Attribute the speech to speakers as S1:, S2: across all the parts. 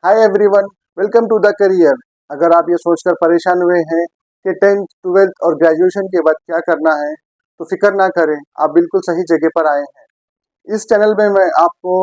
S1: Hi everyone, welcome to the career. अगर आप ये सोचकर परेशान हुए हैं कि 10th, 12th और ग्रेजुएशन के बाद क्या करना है, तो फिक्र ना करें, आप बिल्कुल सही जगह पर आए हैं। इस चैनल में मैं आपको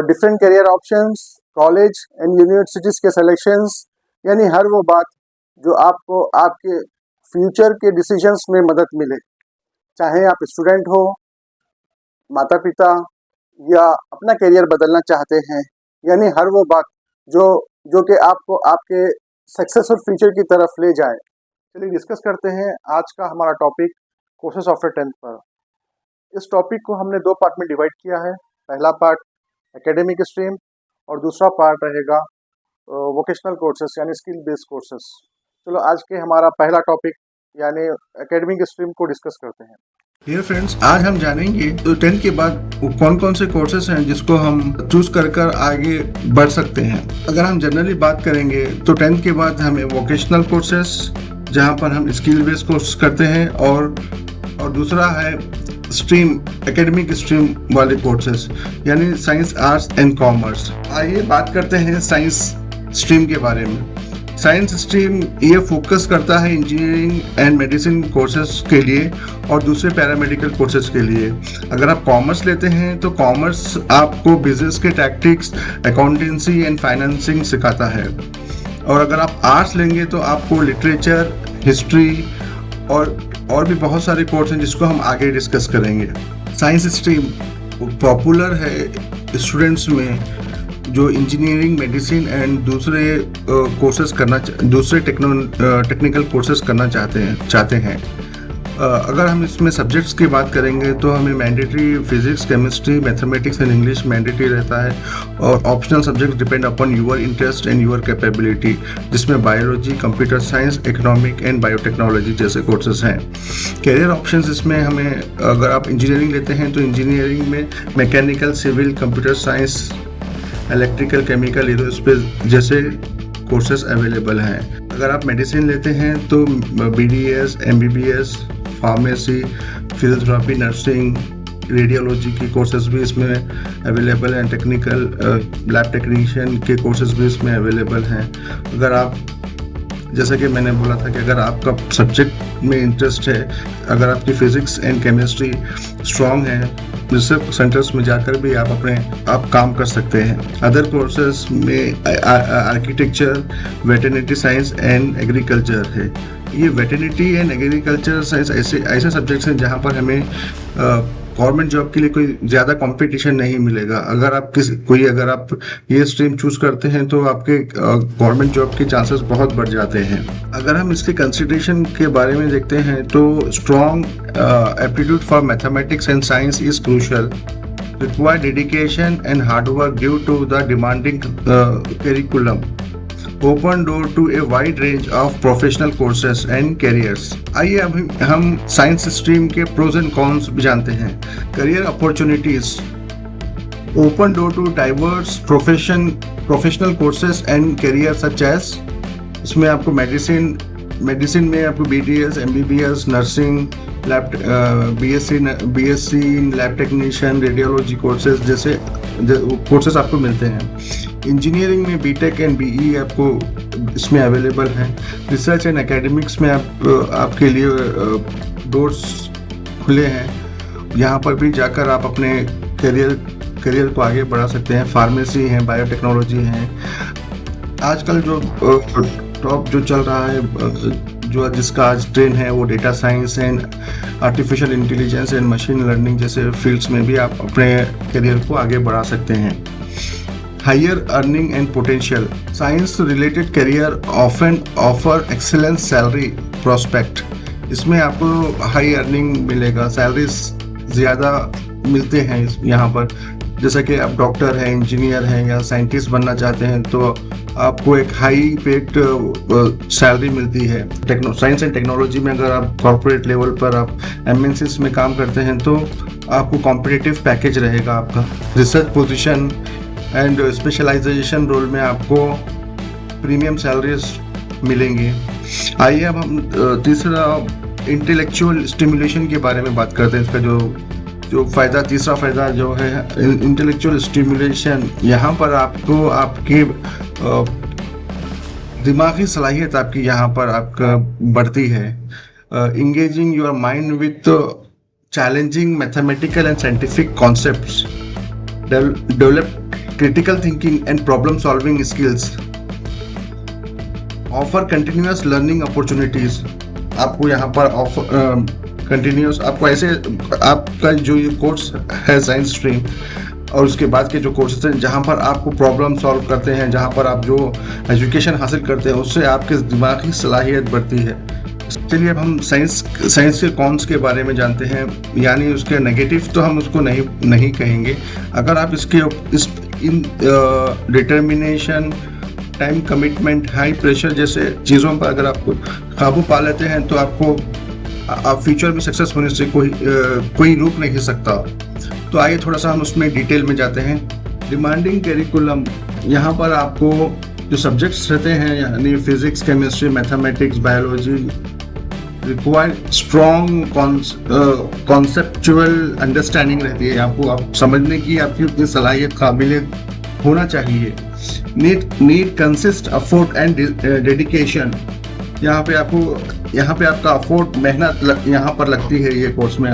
S1: different career options, college and universities के सिलेक्शंस, यानी हर वो बात जो आपको आपके फ्यूचर के डिसीजंस में मदद मिले। चाहे आप स्टूडेंट हो, माता पिता या अपना करियर बदलना चाहते हैं, यानी हर वो बात जो जो कि आपको आपके सक्सेसफुल फ्यूचर की तरफ ले जाए। चलिए डिस्कस करते हैं आज का हमारा टॉपिक कोर्सेज आफ्टर 10th पर। इस टॉपिक को हमने दो पार्ट में डिवाइड किया है। पहला पार्ट एकेडमिक स्ट्रीम और दूसरा पार्ट रहेगा वोकेशनल कोर्सेज यानी स्किल बेस्ड कोर्सेज। चलो आज के हमारा पहला टॉपिक यानी एकेडमिक स्ट्रीम को डिस्कस करते हैं।
S2: डियर फ्रेंड्स, आज हम जानेंगे तो 10th के बाद कौन कौन से कोर्सेज हैं जिसको हम चूज कर आगे बढ़ सकते हैं। अगर हम जनरली बात करेंगे तो 10th के बाद हमें वोकेशनल कोर्सेज, जहां पर हम स्किल बेस्ड कोर्स करते हैं, और दूसरा है स्ट्रीम, एकेडमिक स्ट्रीम वाले कोर्सेज यानी साइंस, आर्ट्स एंड कॉमर्स। आइए बात करते हैं साइंस स्ट्रीम के बारे में। साइंस स्ट्रीम ये फोकस करता है इंजीनियरिंग एंड मेडिसिन कोर्सेज के लिए और दूसरे पैरामेडिकल कोर्सेज के लिए। अगर आप कॉमर्स लेते हैं तो कॉमर्स आपको बिजनेस के टैक्टिक्स, अकाउंटेंसी एंड फाइनेंसिंग सिखाता है। और अगर आप आर्ट्स लेंगे तो आपको लिटरेचर, हिस्ट्री और भी बहुत सारे कोर्स हैं जिसको हम आगे डिस्कस करेंगे। साइंस स्ट्रीम पॉपुलर है स्टूडेंट्स में जो इंजीनियरिंग, मेडिसिन एंड दूसरे कोर्सेज करना, दूसरे टेक्निकल कोर्सेज करना चाहते हैं। अगर हम इसमें सब्जेक्ट्स की बात करेंगे तो हमें mandatory physics, chemistry, mathematics and English mandatory रहता है, और optional subject depend upon your interest and your capability, जिसमें biology, computer science, economic and biotechnology जैसे कोर्सेज हैं। कैरियर ऑप्शंस इसमें हमें, अगर आप इंजीनियरिंग लेते हैं तो इंजीनियरिंग में mechanical, civil, computer science, electrical, chemical, aerospace जैसे कोर्सेज अवेलेबल हैं। अगर आप मेडिसिन लेते हैं तो BDS, MBBS, pharmacy, physiotherapy, nursing, radiology के कोर्सेज भी इसमें अवेलेबल हैं। टेक्निकल लैब टेक्नीशियन के कोर्सेज भी इसमें अवेलेबल हैं। अगर आप, जैसा कि मैंने बोला था कि अगर आपका सब्जेक्ट में इंटरेस्ट है, अगर आपकी फिजिक्स एंड केमिस्ट्री स्ट्रॉन्ग है, रिसर्च सेंटर्स में जाकर भी आप काम कर सकते हैं। अदर कोर्सेज में architecture, veterinary science and agriculture है। ये वेटरनरी एंड एग्रीकल्चर साइंस ऐसे सब्जेक्ट्स हैं जहाँ पर हमें गवर्नमेंट जॉब के लिए कोई ज़्यादा कंपटीशन नहीं मिलेगा। अगर आप ये स्ट्रीम चूज करते हैं तो आपके गवर्नमेंट जॉब के चांसेस बहुत बढ़ जाते हैं। अगर हम इसके कंसिडरेशन के बारे में देखते हैं तो strong aptitude for mathematics and science is crucial, require dedication and hard work due to the demanding curriculum, open door to a wide range of professional courses and careers। आइए अब हम साइंस स्ट्रीम के pros and cons भी जानते हैं। Career opportunities, open door to diverse professional courses and career such as, इसमें आपको medicine में आपको BDS, MBBS, nursing, BSc lab technician, radiology courses जैसे कोर्सेज आपको मिलते हैं। इंजीनियरिंग में BTech एंड BE आपको इसमें अवेलेबल हैं। रिसर्च एंड एकेडमिक्स में आपके लिए डोर्स खुले हैं, यहाँ पर भी जाकर आप अपने करियर को आगे बढ़ा सकते हैं। फार्मेसी है, बायोटेक्नोलॉजी है। आजकल जो टॉप जो चल रहा है, जो जिसका आज ट्रेंड है, वो data science and artificial intelligence and machine learning जैसे फील्ड्स में भी आप अपने करियर को आगे बढ़ा सकते हैं। Higher earning and potential, science related career often offer excellent salary prospect, इसमें आपको हाई अर्निंग मिलेगा, सैलरीज ज़्यादा मिलते हैं यहाँ पर। जैसा कि आप डॉक्टर हैं, इंजीनियर हैं या साइंटिस्ट बनना चाहते हैं तो आपको एक हाई पेड सैलरी मिलती है। साइंस एंड टेक्नोलॉजी में अगर आप कॉर्पोरेट लेवल पर आप MNCs में काम करते हैं तो आपको कॉम्पिटिटिव पैकेज रहेगा आपका। Research position and specialisation role में आपको प्रीमियम सैलरीज मिलेंगी। आइए अब हम तीसरा इंटेलेक्चुअल स्टिमुलेशन के बारे में बात करते हैं। इसका जो जो फ़ायदा, तीसरा फ़ायदा जो है इंटेलेक्चुअल स्टिमुलेशन, यहाँ पर आपको आपकी दिमागी सलाहियत आपकी यहाँ पर आपका बढ़ती है। Engaging your mind with challenging mathematical and scientific concepts, develop critical thinking and problem solving skills, offer continuous learning opportunities। आपको यहाँ पर कंटिन्यूस आपको ऐसे आपका जो ये कोर्स है साइंस स्ट्रीम और उसके बाद के जो कोर्सेज हैं जहाँ पर आपको प्रॉब्लम सॉल्व करते हैं, जहाँ पर आप जो एजुकेशन हासिल करते हैं उससे आपके दिमागी सलाहियत बढ़ती है। चलिए अब हम साइंस के कॉन्स के बारे में जानते हैं, यानी उसके नेगेटिव तो हम उसको नहीं कहेंगे। अगर आप इन determination, time commitment, high pressure जैसे चीज़ों पर अगर आपको काबू पा लेते हैं तो आपको आप फ्यूचर में सक्सेस होने से कोई रोक नहीं सकता। तो आइए थोड़ा सा हम उसमें डिटेल में जाते हैं। डिमांडिंग करिकुलम, यहाँ पर आपको जो सब्जेक्ट्स रहते हैं यानी physics, chemistry, mathematics, biology, require strong conceptual understanding रहती है। आपको आप समझने की आपकी उतनी सलाहियत, काबिलियत होना चाहिए। Need consist effort and dedication, यहाँ पे आपका एफर्ट, मेहनत यहाँ पर लगती है ये कोर्स में।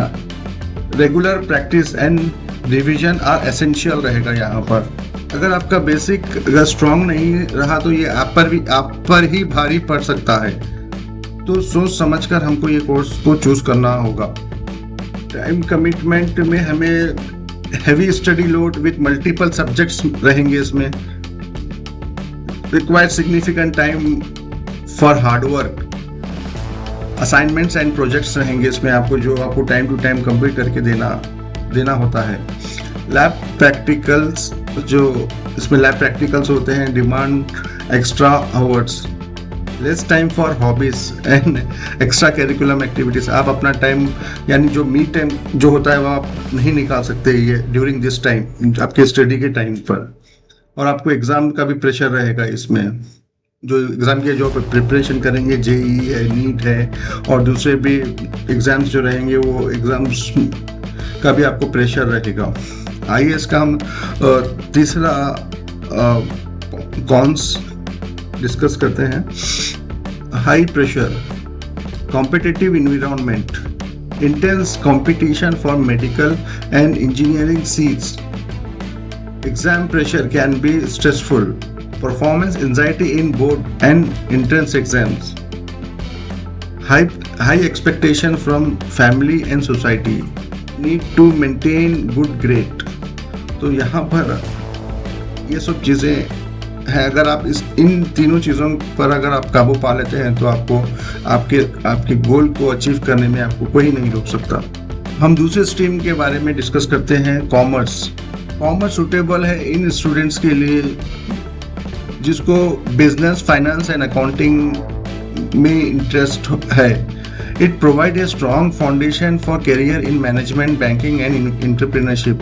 S2: Regular practice and revision are essential रहेगा यहाँ पर। अगर आपका बेसिक अगर स्ट्रॉन्ग नहीं रहा तो ये आप पर ही भारी पड़ सकता है। तो सोच समझकर हमको ये कोर्स को चूज करना होगा। टाइम कमिटमेंट में हमें heavy study load with multiple subjects रहेंगे इसमें। Required significant time for hard work. Assignments and projects रहेंगे इसमें, आपको टाइम टू टाइम कंप्लीट करके देना होता है। लैब प्रैक्टिकल्स, जो इसमें लैब प्रैक्टिकल्स होते हैं। Demand extra hours, less time for hobbies and extra curriculum activities. आप अपना टाइम यानी जो मी टाइम जो होता है वो आप नहीं निकाल सकते ये ड्यूरिंग दिस टाइम, आपके स्टडी के टाइम पर। और आपको एग्जाम का भी प्रेशर रहेगा इसमें, जो एग्जाम के जो प्रिपरेशन करेंगे, जेईई है, नीट है और दूसरे भी एग्जाम्स जो रहेंगे वो एग्जाम्स का भी आपको प्रेशर रहेगा। आइए इसका हम तीसरा कॉन्स डिस्कस करते हैं। High pressure, competitive environment, intense competition for medical and engineering seats. Exam pressure can be stressful, performance anxiety in board and entrance exams. High expectation from family and society, need to maintain good grade. तो यहाँ पर ये सब चीज़ें हैं। अगर आप इन तीनों चीज़ों पर अगर आप काबू पा लेते हैं तो आपको आपके गोल को अचीव करने में आपको कोई नहीं रोक सकता। हम दूसरे स्ट्रीम के बारे में डिस्कस करते हैं, कॉमर्स। कॉमर्स सुटेबल है इन स्टूडेंट्स के लिए जिसको बिजनेस, फाइनेंस एंड अकाउंटिंग में इंटरेस्ट है। It provide a strong foundation for career in management, banking and entrepreneurship.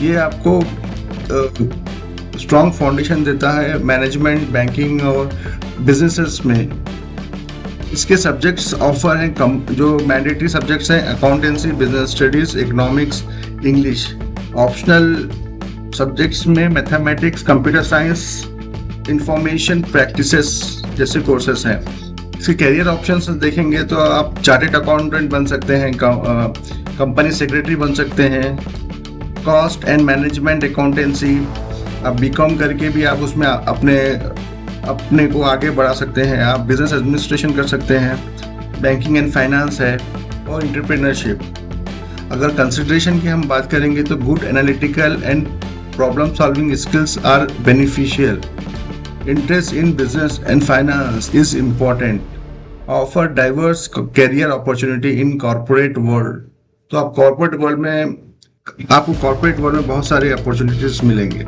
S2: ये आपको स्ट्रॉन्ग फाउंडेशन देता है मैनेजमेंट, बैंकिंग और बिजनेसेस में। इसके सब्जेक्ट्स ऑफर हैं जो मैंडेटरी सब्जेक्ट्स हैं accountancy, business studies, economics, English. Optional subjects में mathematics, computer science, information practices जैसे कोर्सेस हैं। इसके कैरियर ऑप्शंस देखेंगे तो आप चार्टेड अकाउंटेंट बन सकते हैं, कंपनी सेक्रेटरी बन सकते हैं, कॉस्ट एंड मैनेजमेंट अकाउंटेंसी। आप बीकॉम करके भी आप उसमें अपने को आगे बढ़ा सकते हैं। आप बिजनेस एडमिनिस्ट्रेशन कर सकते हैं, बैंकिंग एंड फाइनेंस है और एंटरप्रेन्योरशिप। अगर कंसिडरेशन की हम बात करेंगे तो good analytical and problem solving skills are beneficial. Interest in business and finance is important. Offer diverse career opportunity in corporate world. तो आप कॉर्पोरेट वर्ल्ड में बहुत सारे अपॉर्चुनिटीज मिलेंगे।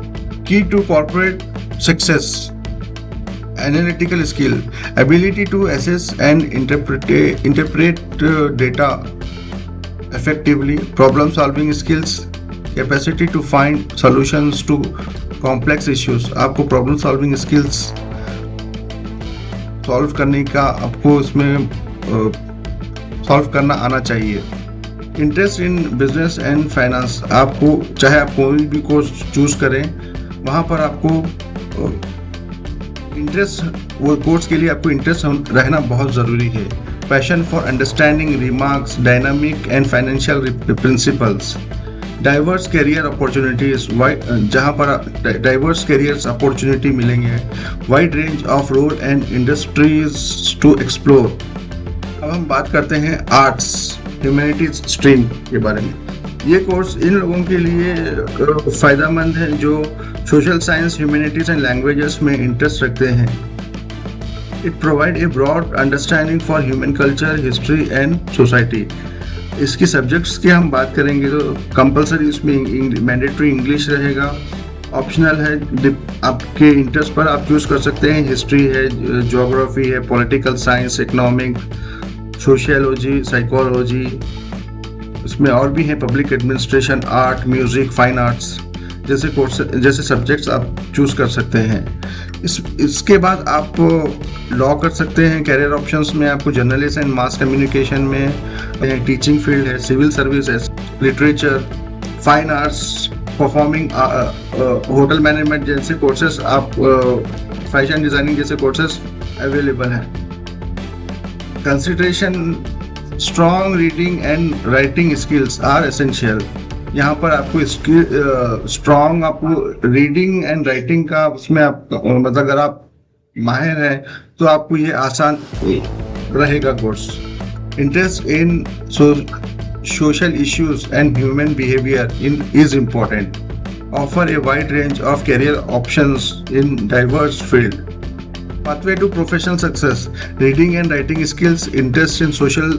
S2: Key to corporate success: analytical skill, ability to assess and interpret data effectively, problem solving skills, capacity to find solutions to complex issues। आपको problem solving skills solve करने का आपको इसमें सॉल्व करना आना चाहिए। Interest in business and finance, आपको चाहे आप कोई भी कोर्स चूज करें, वहाँ पर आपको इंटरेस्ट, वो कोर्स के लिए आपको इंटरेस्ट रहना बहुत ज़रूरी है। Passion for understanding remarks dynamic and financial principles, diverse career opportunities, जहाँ पर डाइवर्स करियर्स अपॉर्चुनिटी मिलेंगे, wide range of role and industries to explore. अब हम बात करते हैं आर्ट्स ह्यूमैनिटीज स्ट्रीम के बारे में। ये कोर्स इन लोगों के लिए फ़ायदेमंद है जो social science, humanities and languages में इंटरेस्ट रखते हैं। It provide a broad understanding for human culture, history and society. इसकी सब्जेक्ट्स की हम बात करेंगे तो कंपलसरी इसमें मैंडेटरी इंग्लिश रहेगा, ऑप्शनल है, आपके इंटरेस्ट पर आप चूज़ कर सकते हैं। हिस्ट्री है, ज्योग्राफी है, political science, economic, sociology, psychology, इसमें और भी हैं, public administration, art, music, fine arts जैसे कोर्स, जैसे सब्जेक्ट्स आप चूज़ कर सकते हैं। इसके बाद आप लॉ कर सकते हैं। कैरियर ऑप्शंस में आपको जर्नलिस्ट एंड मास कम्युनिकेशन में टीचिंग फील्ड है, सिविल सर्विस है, literature, fine arts, performing, hotel management जैसे कोर्सेस, आप फैशन डिज़ाइनिंग जैसे कोर्सेस अवेलेबल हैं। Consideration strong reading and writing skills are essential. यहाँ पर आपको स्ट्रॉन्ग, आपको रीडिंग एंड राइटिंग का उसमें आप मतलब अगर आप माहिर हैं तो आपको ये आसान रहेगा course. Interest in social issues and human behaviour is important. Offer a wide range of career options in diverse field. Pathway to professional success, reading and writing skills, interest in social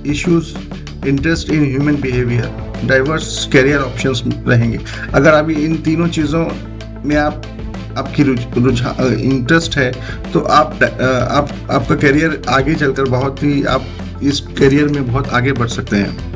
S2: issues, interest in human behavior, diverse career options रहेंगे। अगर अभी इन तीनों चीज़ों में आपकी interest है तो आपका करियर आगे चलकर बहुत ही, आप इस करियर में बहुत आगे बढ़ सकते हैं।